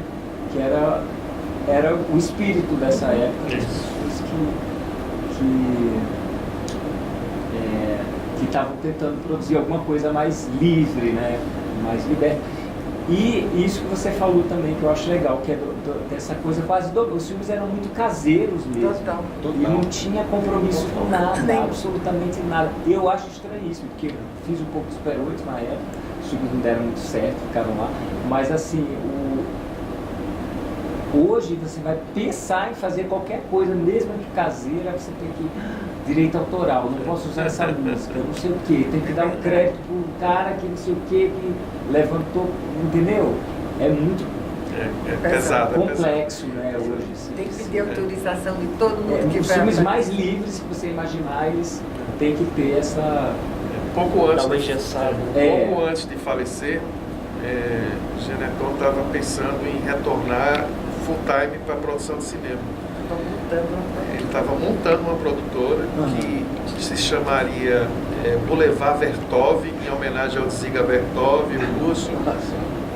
Que era o espírito dessa época, as pessoas que estavam tentando produzir alguma coisa mais livre, né? Mais liberta. E isso que você falou também, que eu acho legal, que é dessa coisa quase os filmes eram muito caseiros mesmo. Total. E não tinha compromisso com nada, absolutamente nada. Eu acho estranhíssimo, porque eu fiz um pouco de Super 8 na época, os filmes não deram muito certo, ficaram lá, mas assim, hoje você vai pensar em fazer qualquer coisa, mesmo que caseira, você tem que direito autoral, não posso usar essa música, não sei o que, tem que dar um crédito pro cara que não sei o que levantou, entendeu? É muito pesado, complexo, né, hoje. Assim, tem que pedir autorização de todo mundo que os vai filmes fazer. mais livres que você imaginar, eles têm que ter essa... Pouco antes, Dá uma engessada. pouco antes de falecer, Geneton estava pensando em retornar full time para a produção de cinema. Ele estava montando uma produtora que se chamaria Boulevard Vertov, em homenagem ao Dziga Vertov, o russo.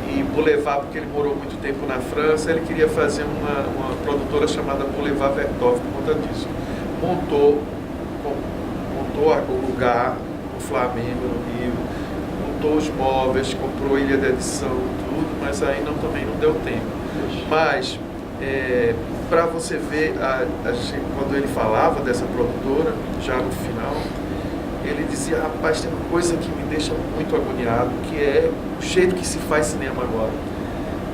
E Boulevard, porque ele morou muito tempo na França, ele queria fazer uma produtora chamada Boulevard Vertov por conta disso. Montou o lugar, o Flamengo, no Rio, montou os móveis, comprou ilha de edição, tudo, mas aí também não deu tempo. Mas, para você ver, quando ele falava dessa produtora, já no final, ele dizia, rapaz, tem uma coisa que me deixa muito agoniado, que é o jeito que se faz cinema agora.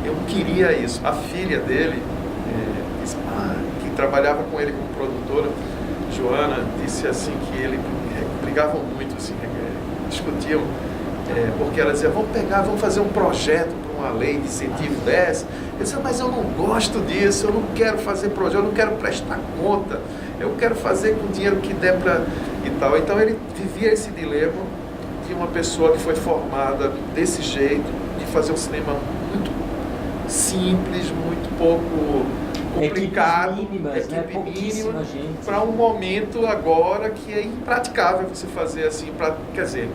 Eu não queria isso. A filha dele, que trabalhava com ele como produtora, Joana, disse assim que ele brigavam muito, assim, discutiam, porque ela dizia, vamos fazer um projeto para uma lei de incentivo dessa. Eu disse, mas eu não gosto disso, eu não quero fazer projeto, eu não quero prestar conta, eu quero fazer com o dinheiro que der para e tal. Então ele vivia esse dilema de uma pessoa que foi formada desse jeito, de fazer um cinema muito simples, muito pouco complicado, equipes mínimas, né? Pouquíssima gente. Para um momento agora que é impraticável você fazer assim, quer dizer,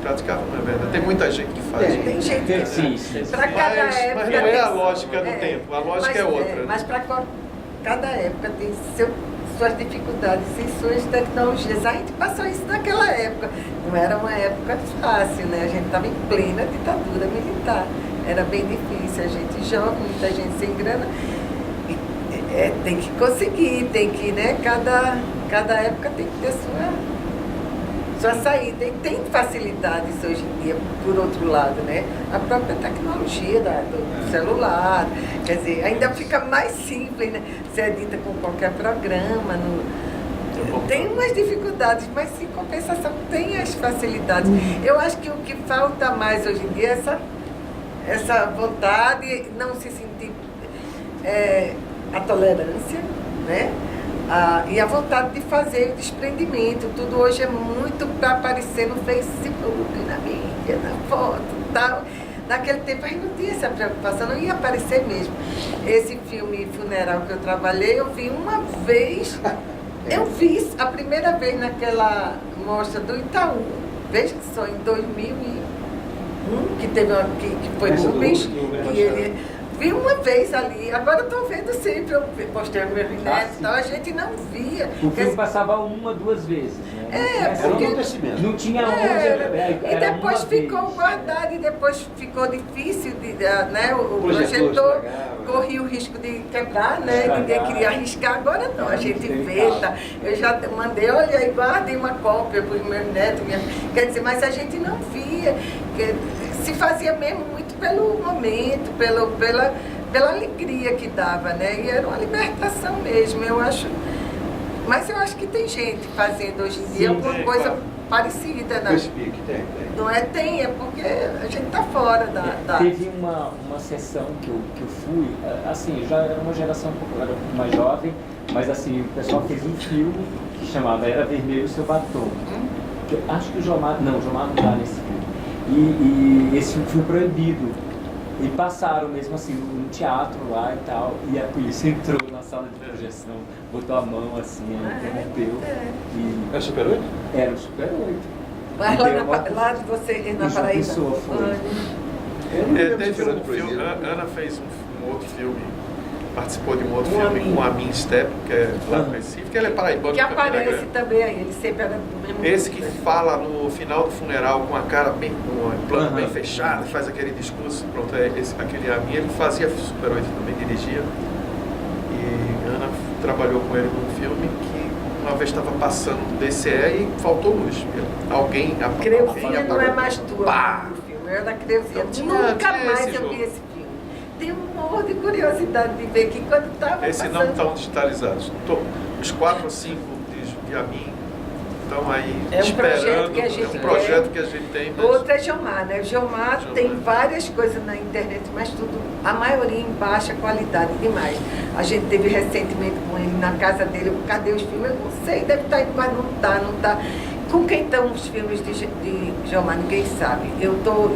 praticável não é verdade, tem muita gente que faz. Tem gente Sim. para cada época. Mas não é a lógica do tempo, a lógica é outra. Mas para cada época tem suas dificuldades e suas tecnologias. A gente passou isso naquela época. Não era uma época fácil, né? A gente estava em plena ditadura militar. Era bem difícil, a gente jovem, muita gente sem grana. Tem que conseguir, tem que, né? Cada época tem que ter sua saída. E tem facilidades hoje em dia, por outro lado, né? A própria tecnologia do celular, quer dizer, ainda fica mais simples, né? Você edita com qualquer programa, tem umas dificuldades, mas em compensação tem as facilidades. Eu acho que o que falta mais hoje em dia é essa vontade, não se sentir a tolerância, né? E a vontade de fazer o desprendimento. Tudo hoje é muito para aparecer no Facebook, na mídia, na foto e tal. Naquele tempo a gente não tinha essa preocupação, não ia aparecer mesmo. Esse filme Funeral que eu trabalhei, eu vi uma vez, eu vi a primeira vez naquela mostra do Itaú, veja só, em 2001, que teve que foi Rubens, e ele... Vi uma vez ali, agora estou vendo sempre, eu postei meus netos e tal, a gente não via. O filme passava 1 ou 2 vezes, né? Porque não tinha onde. E depois ficou guardado, e depois ficou difícil, né? O projetor corria o risco de quebrar, né? Ninguém queria arriscar, agora não, a gente vê, tá? Eu já mandei, olha aí, guardei uma cópia para os meus netos, quer dizer, mas a gente não via, se fazia mesmo muito pelo momento, pela alegria que dava, né? E era uma libertação mesmo. Eu acho Mas eu acho que tem gente fazendo hoje em dia Sim, alguma tem, coisa claro. parecida, né? Esse pique tem. Não é? Tem, é porque a gente tá fora da... Teve uma sessão que eu fui, assim, já era uma geração um pouco, era um pouco mais jovem, mas assim, o pessoal fez um filme que chamava Era Vermelho o Seu Batom. Que eu acho que o Jomar não tá nesse filme. E esse filme foi proibido. E passaram mesmo assim, no teatro lá e tal, e a polícia entrou na sala de projeção, botou a mão assim, interrompeu. E É Super 8? era o Super 8. Mas E lá, deu uma- lá de você, na João Paraíba. Pessoa foi. Eu não lembro de Teve Super um 8 filme, proibido. a Ana fez um outro filme, participou de um outro Um filme Amin. com a Min Step, que é lá no Recife, que ela é paraibana Que também, né, aparece Grande? também aí, ele sempre era do mesmo Esse grupo, que né? fala no final do funeral com a cara bem, com o plano Aham. bem fechado, faz aquele discurso, pronto, aquele Amin, ele fazia Super 8 também, dirigia. E Ana trabalhou com ele num filme que uma vez estava passando no DCE e faltou luz. Alguém Creuzinha não é apagou. mais tua Pá! no filme, eu era Creuzinha. Então, Nunca tinha mais esse eu vi jogo. esse filme. Tenho um morro de curiosidade de ver que quando estava Esse não estão digitalizados. Os 4 ou 5 de Amin estão aí É um projeto esperando. que a gente é um projeto quer. que a gente tem, mas Outra é Jomar, né? Jomar Jomar. tem várias coisas na internet, mas tudo, a maioria em baixa qualidade demais. A gente teve recentemente com ele na casa dele, cadê os filmes? Eu não sei, deve estar indo, mas não tá. Com quem estão os filmes de Jomar? Ninguém sabe.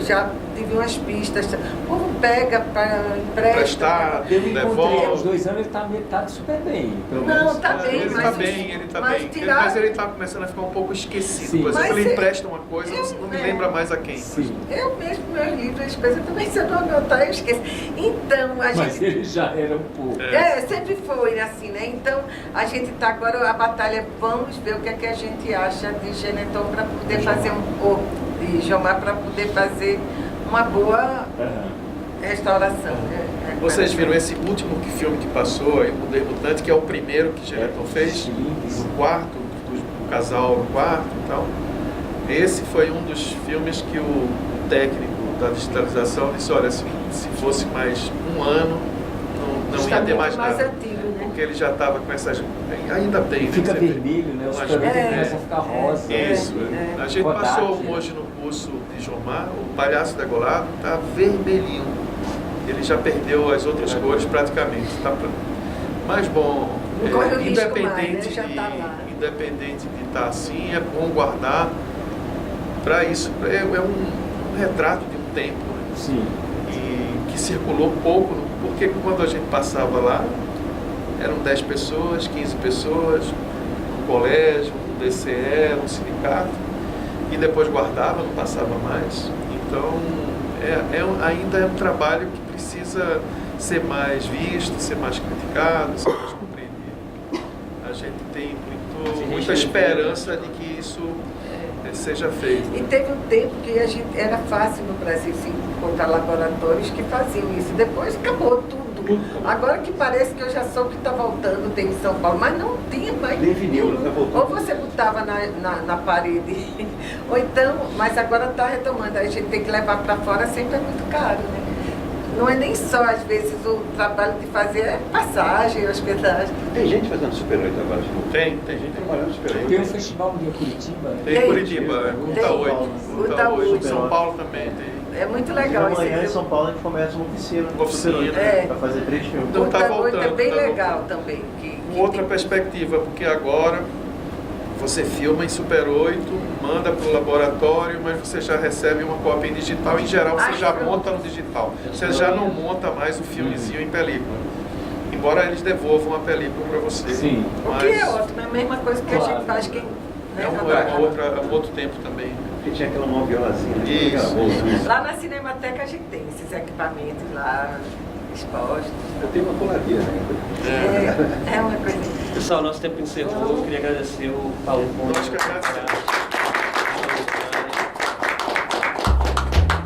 Já tive umas pistas. O povo pega para emprestar. emprestar, Eu me encontrei há uns devolve. 2 anos, ele tá super bem. Pelo Não, menos. tá bem, Ele mas está os- bem, ele está mas bem. tirar- Mas ele está começando a ficar um pouco esquecido. Sim. Por exemplo, Mas ele é- empresta uma coisa, não me lembra mais a quem. Sim. Eu mesmo, meus livros, as coisas também, se eu não anotar, eu esqueço. Então, a Mas gente. ele já era um pouco. Sempre foi assim, né? Então, a gente está agora, a batalha, vamos ver o que é que a gente acha de Geneton para poder fazer de Jomar para poder fazer uma boa Aham. restauração. Vocês viram esse último filme que passou, O Debutante, que é o primeiro que Geneton fez, no quarto, do casal no quarto e tal. Esse foi um dos filmes que o técnico da digitalização disse, olha, se fosse mais um ano, não ia ter mais nada. antigo, né? Porque ele já estava com essas... Ainda tem, E fica né? vermelho, né? Os Mas- produtos É, começam a ficar rosa. Isso. É. A gente Kodak, passou né? hoje no curso de Jomar, o palhaço degolado está vermelhinho. Ele já perdeu as outras cores praticamente. Mas bom, Não corre o risco independente, mais, né? Já tá lá. independente de estar assim, é bom guardar para isso. É um retrato de um tempo, né? Sim. E que circulou pouco, porque quando a gente passava lá, eram 10 pessoas, 15 pessoas, um colégio, um DCE, um sindicato, e depois guardava, não passava mais. Então, ainda é um trabalho que precisa ser mais visto, ser mais criticado, ser mais compreendido. A gente tem muita esperança de que isso seja feito. E teve um tempo que era fácil no Brasil se encontrar laboratórios que faziam isso. Depois acabou tudo. Agora que parece que eu já soube que está voltando, tem em São Paulo, mas não tinha mais. Nem vinil, tá voltando. Ou você botava na parede, ou então, mas agora está retomando. Aí a gente tem que levar para fora, sempre é muito caro, né? Não é nem só, às vezes, o trabalho de fazer é passagem, hospedagem. Tem gente fazendo Super 8 agora de novo. Tem gente. Trabalhando Super 8. Tem um festival em Curitiba, né? Tem Curitiba, Culta 8. Culta Culta 8. 8. São Paulo também tem. É muito Legal, legal amanhã em esse São Paulo a gente começa uma oficina. Oficina. É. Para fazer 3 filmes. Então tá Culta 8 é voltando, bem tá legal também. Que Outra tem- perspectiva, porque agora você filma em Super 8, manda para o laboratório, mas você já recebe uma cópia em digital. Em geral, você já monta no digital. Você já não monta mais o filmezinho em película. Embora eles devolvam a película para você. Sim. O que é ótimo, é a mesma coisa que a Claro. gente faz quem... né, É um outro tempo também. Porque tinha aquela moviolazinha, né? Isso. Lá na Cinemateca a gente tem esses equipamentos lá expostos. Eu tenho uma coladeira ainda. É uma coisa... Pessoal, nosso tempo encerrou. Eu queria agradecer o Paulo Ponte. Nós que agradecemos.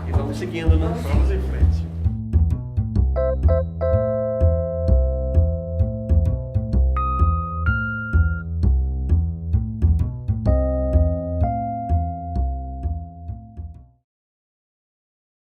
E vamos seguindo, né? Vamos em